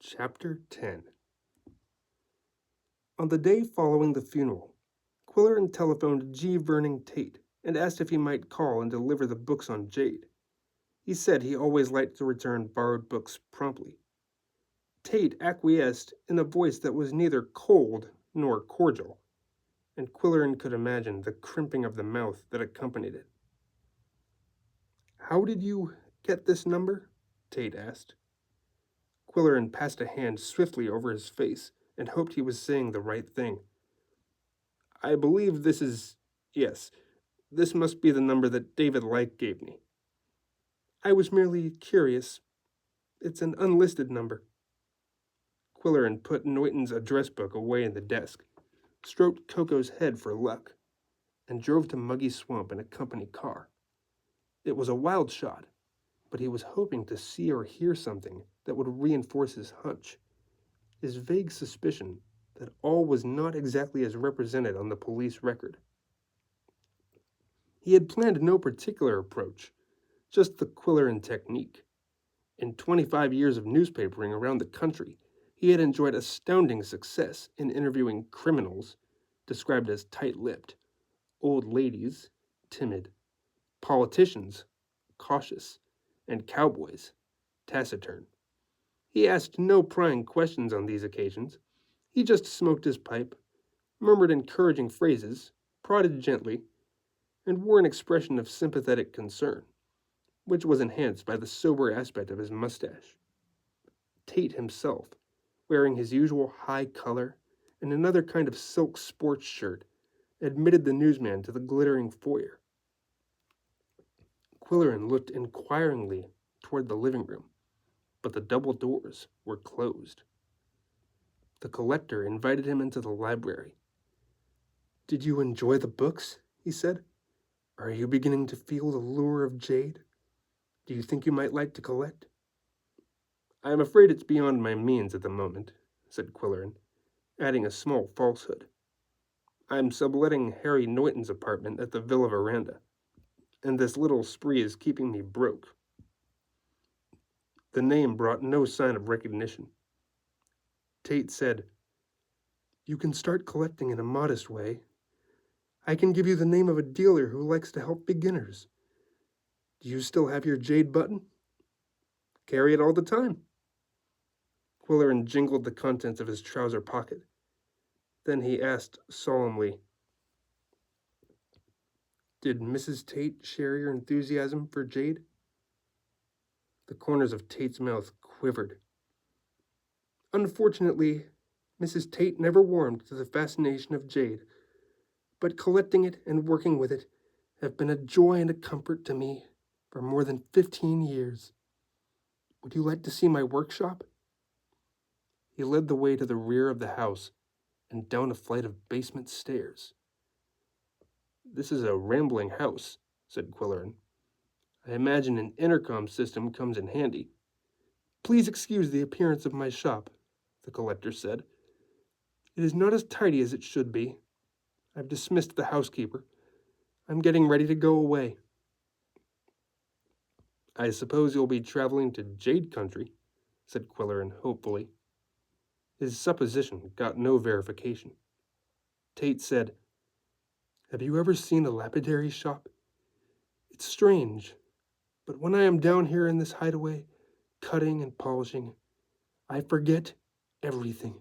Chapter 10. On the day following the funeral, Quillerin telephoned G. Vernon Tate and asked if he might call and deliver the books on Jade. He said he always liked to return borrowed books promptly. Tate acquiesced in a voice that was neither cold nor cordial, and Quillerin could imagine the crimping of the mouth that accompanied it. "How did you get this number?" Tate asked. Quillerin passed a hand swiftly over his face and hoped he was saying the right thing. "I believe yes, this must be the number that David Lyke gave me. I was merely curious. It's an unlisted number." Quillerin put Norton's address book away in the desk, stroked Coco's head for luck, and drove to Muggy Swamp in a company car. It was a wild shot, but he was hoping to see or hear something that would reinforce his hunch, his vague suspicion that all was not exactly as represented on the police record. He had planned no particular approach, just the Quillerin technique. In 25 years of newspapering around the country, he had enjoyed astounding success in interviewing criminals, described as tight-lipped, old ladies, timid, politicians, cautious, and cowboys, taciturn. He asked no prying questions on these occasions. He just smoked his pipe, murmured encouraging phrases, prodded gently, and wore an expression of sympathetic concern, which was enhanced by the sober aspect of his mustache. Tate himself, wearing his usual high color and another kind of silk sports shirt, admitted the newsman to the glittering foyer. Quillerin looked inquiringly toward the living room, but the double doors were closed. The collector invited him into the library. "Did you enjoy the books?" he said. "Are you beginning to feel the lure of Jade? Do you think you might like to collect?" "I am afraid it's beyond my means at the moment," said Quillerin, adding a small falsehood. "I'm subletting Harry Norton's apartment at the Villa Veranda, and this little spree is keeping me broke." The name brought no sign of recognition. Tate said, "You can start collecting in a modest way. I can give you the name of a dealer who likes to help beginners. Do you still have your Jade button?" "Carry it all the time." Quillerin jingled the contents of his trouser pocket. Then he asked solemnly, "Did Mrs. Tate share your enthusiasm for Jade?" The corners of Tate's mouth quivered. "Unfortunately, Mrs. Tate never warmed to the fascination of Jade, but collecting it and working with it have been a joy and a comfort to me for more than 15 years. Would you like to see my workshop?" He led the way to the rear of the house and down a flight of basement stairs. "This is a rambling house," said Quillerin. "I imagine an intercom system comes in handy." "Please excuse the appearance of my shop," the collector said. "It is not as tidy as it should be. I've dismissed the housekeeper. I'm getting ready to go away." "I suppose you'll be traveling to Jade Country," said Quillerin hopefully. His supposition got no verification. Tate said, "Have you ever seen a lapidary shop? It's strange, but when I am down here in this hideaway, cutting and polishing, I forget everything.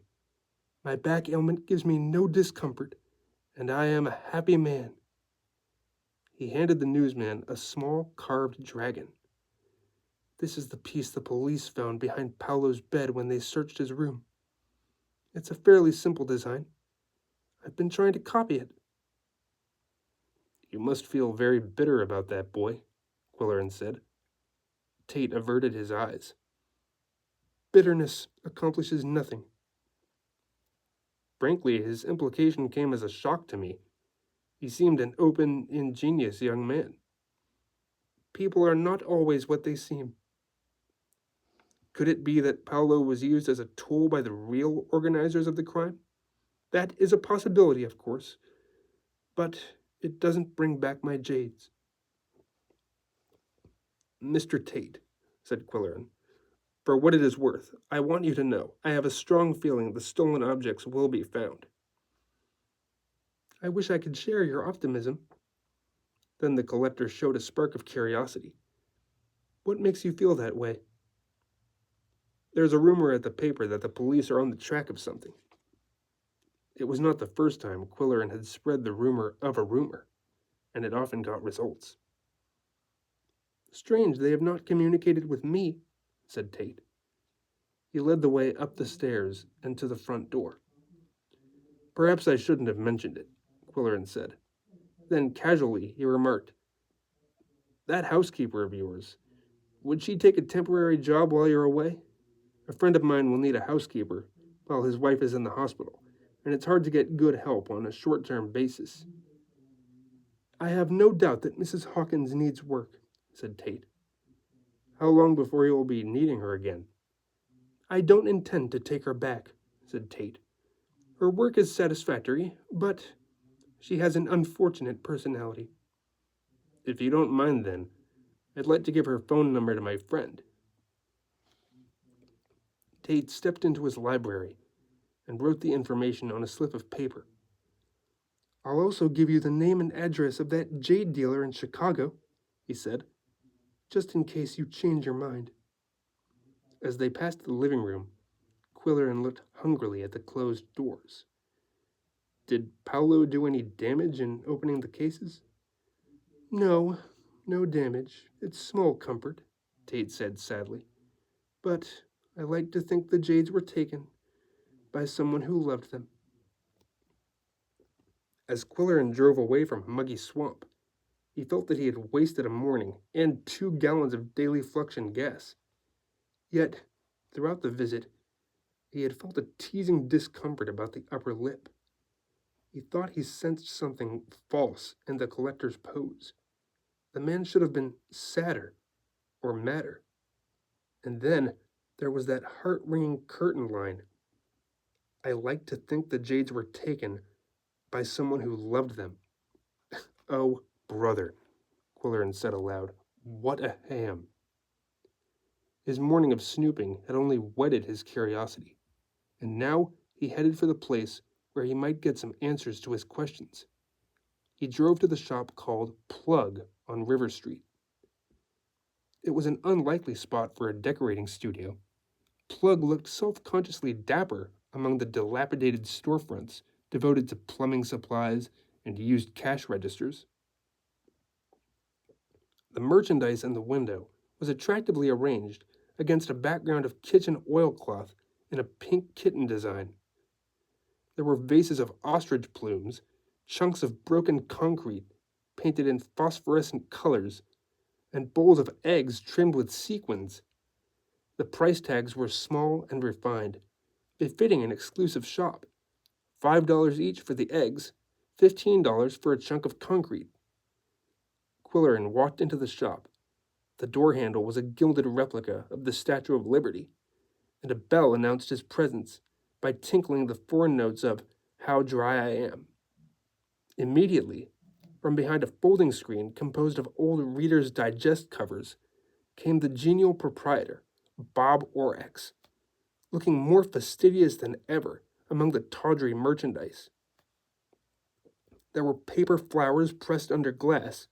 My back ailment gives me no discomfort, and I am a happy man." He handed the newsman a small carved dragon. "This is the piece the police found behind Paolo's bed when they searched his room. It's a fairly simple design. I've been trying to copy it." "You must feel very bitter about that boy," Quillerin said. Tate averted his eyes. "Bitterness accomplishes nothing." Frankly, his implication came as a shock to me. He seemed an open, ingenious young man. People are not always what they seem. Could it be that Paolo was used as a tool by the real organizers of the crime? That is a possibility, of course, but it doesn't bring back my Jades." "Mr. Tate," said Quillerin, For what it is worth, I want you to know I have a strong feeling the stolen objects will be found." "I wish I could share your optimism." Then the collector showed a spark of curiosity. "What makes you feel that way?" "There's a rumor at the paper that the police are on the track of something." It was not the first time Quillerin had spread the rumor of a rumor, and it often got results. "Strange they have not communicated with me," said Tate. He led the way up the stairs and to the front door. "Perhaps I shouldn't have mentioned it," Quillerin said. Then, casually, he remarked, "That housekeeper of yours, would she take a temporary job while you're away? A friend of mine will need a housekeeper while his wife is in the hospital, and it's hard to get good help on a short-term basis." "I have no doubt that Mrs. Hawkins needs work," said Tate. "How long before you will be needing her again?" "I don't intend to take her back," said Tate. "Her work is satisfactory, but she has an unfortunate personality." "If you don't mind, then, I'd like to give her phone number to my friend." Tate stepped into his library and wrote the information on a slip of paper. "I'll also give you the name and address of that jade dealer in Chicago," he said, "just in case you change your mind." As they passed the living room, Quillerin looked hungrily at the closed doors. "Did Paolo do any damage in opening the cases?" "No, no damage. It's small comfort," Tate said sadly. "But I like to think the jades were taken by someone who loved them." As Quillerin drove away from Muggy Swamp, he felt that he had wasted a morning and 2 gallons of daily fluxion gas. Yet, throughout the visit, he had felt a teasing discomfort about the upper lip. He thought he sensed something false in the collector's pose. The man should have been sadder or madder. And then there was that heart-wringing curtain line. "I like to think the jades were taken by someone who loved them." "Oh, brother," Quillerin said aloud, "what a ham." His morning of snooping had only whetted his curiosity, and now he headed for the place where he might get some answers to his questions. He drove to the shop called Plug on River Street. It was an unlikely spot for a decorating studio. Plug looked self-consciously dapper among the dilapidated storefronts devoted to plumbing supplies and used cash registers. The merchandise in the window was attractively arranged against a background of kitchen oilcloth in a pink kitten design. There were vases of ostrich plumes, chunks of broken concrete painted in phosphorescent colors, and bowls of eggs trimmed with sequins. The price tags were small and refined, befitting an exclusive shop. $5 each for the eggs, $15 for a chunk of concrete. Quillerin walked into the shop. The door handle was a gilded replica of the Statue of Liberty, and a bell announced his presence by tinkling the foreign notes of "How Dry I Am." Immediately, from behind a folding screen composed of old Reader's Digest covers, came the genial proprietor, Bob Orax, looking more fastidious than ever among the tawdry merchandise. There were paper flowers pressed under glass,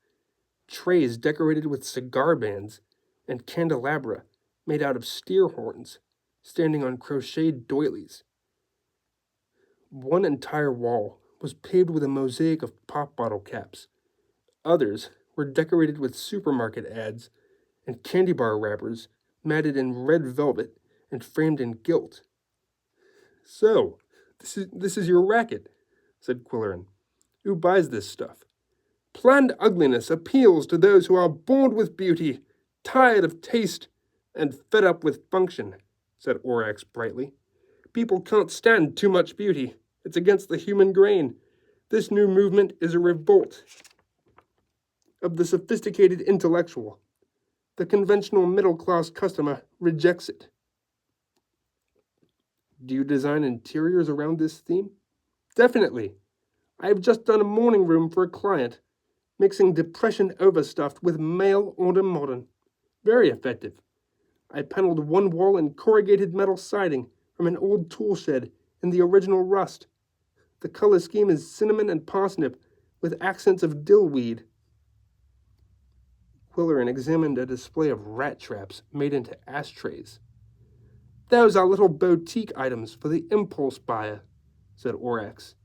trays decorated with cigar bands, and candelabra made out of steer horns, standing on crocheted doilies. One entire wall was paved with a mosaic of pop bottle caps. Others were decorated with supermarket ads and candy bar wrappers matted in red velvet and framed in gilt. "So, this is your racket," said Quillerin. "Who buys this stuff?" "Planned ugliness appeals to those who are bored with beauty, tired of taste, and fed up with function," said Orax brightly. "People can't stand too much beauty. It's against the human grain. This new movement is a revolt of the sophisticated intellectual. The conventional middle-class customer rejects it." "Do you design interiors around this theme?" "Definitely. I have just done a morning room for a client, mixing depression overstuffed with mail order modern. Very effective. I paneled one wall in corrugated metal siding from an old tool shed in the original rust. The color scheme is cinnamon and parsnip with accents of dillweed. Quillerin examined a display of rat traps made into ashtrays. Those are little boutique items for the impulse buyer, said Orax,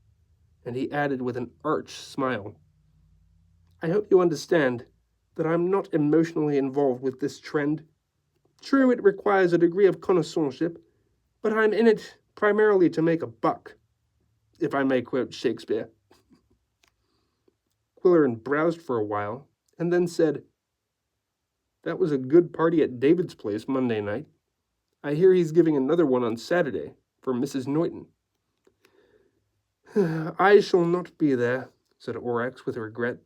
and he added with an arch smile, I hope you understand that I'm not emotionally involved with this trend. True, it requires a degree of connoisseurship, but I'm in it primarily to make a buck, if I may quote Shakespeare. Quillerin browsed for a while, and then said, That was a good party at David's place Monday night. I hear he's giving another one on Saturday for Mrs. Norton. I shall not be there, said Orax with regret.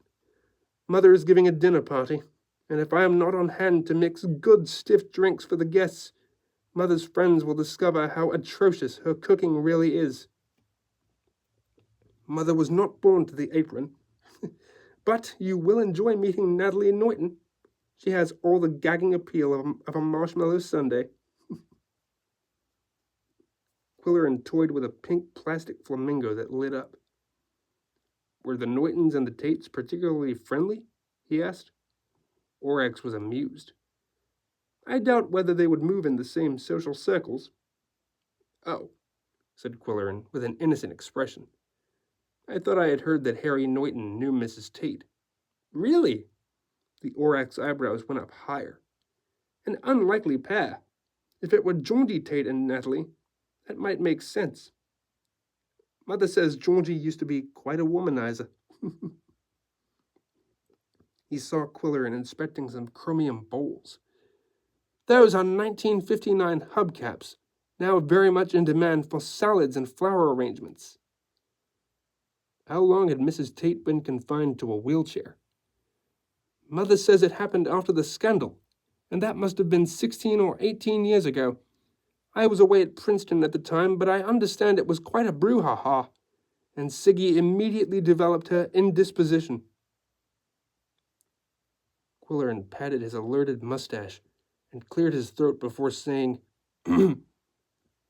Mother is giving a dinner party, and if I am not on hand to mix good stiff drinks for the guests, Mother's friends will discover how atrocious her cooking really is. Mother was not born to the apron, but you will enjoy meeting Natalie Norton. She has all the gagging appeal of a marshmallow sundae. Quillerin toyed with a pink plastic flamingo that lit up. Were the Nortons and the Tates particularly friendly? He asked. Orax was amused. I doubt whether they would move in the same social circles. Oh, said Quillerin with an innocent expression. I thought I had heard that Harry Norton knew Mrs. Tate. Really? The Orax eyebrows went up higher. An unlikely pair. If it were Georgie Tate and Natalie, that might make sense. Mother says Georgie used to be quite a womanizer. He saw Quillerin inspecting some chromium bowls. Those are 1959 hubcaps, now very much in demand for salads and flower arrangements. How long had Mrs. Tate been confined to a wheelchair? Mother says it happened after the scandal, and that must have been 16 or 18 years ago. I was away at Princeton at the time, but I understand it was quite a brouhaha, and Siggy immediately developed her indisposition. Quillerin patted his alerted mustache and cleared his throat before saying,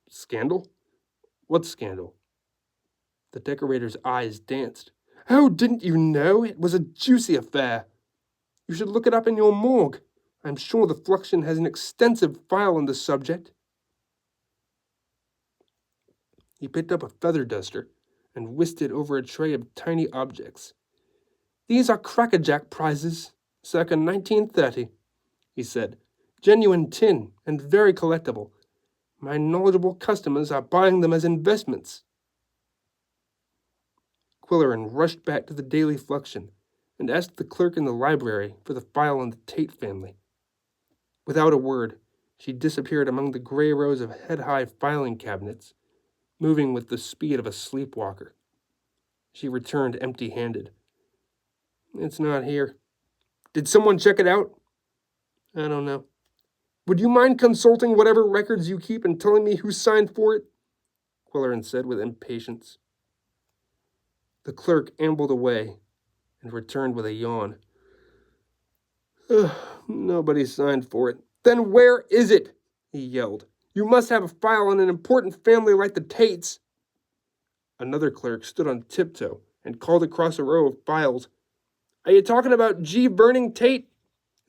Scandal? What scandal? The decorator's eyes danced. Oh, didn't you know? It was a juicy affair. You should look it up in your morgue. I'm sure the Fluxion has an extensive file on the subject. He picked up a feather duster and whisked it over a tray of tiny objects. These are crackerjack prizes, circa 1930, he said. Genuine tin and very collectible. My knowledgeable customers are buying them as investments. Quillerin rushed back to the Daily Fluxion and asked the clerk in the library for the file on the Tate family. Without a word, she disappeared among the gray rows of head-high filing cabinets, moving with the speed of a sleepwalker. She returned empty-handed. It's not here. Did someone check it out? I don't know. Would you mind consulting whatever records you keep and telling me who signed for it? Quillerin said with impatience. The clerk ambled away and returned with a yawn. Nobody signed for it. Then where is it? He yelled. You must have a file on an important family like the Tates. Another clerk stood on tiptoe and called across a row of files. Are you talking about G. Burning Tate?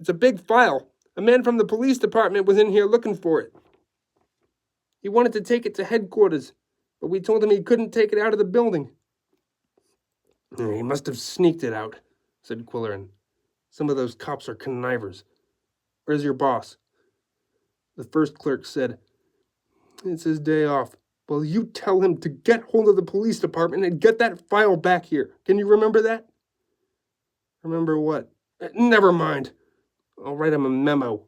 It's a big file. A man from the police department was in here looking for it. He wanted to take it to headquarters, but we told him he couldn't take it out of the building. He must have sneaked it out, said Quillerin. Some of those cops are connivers. Where's your boss? The first clerk said, It's his day off. Well, you tell him to get hold of the police department and get that file back here. Can you remember that? Remember what? Never mind. I'll write him a memo.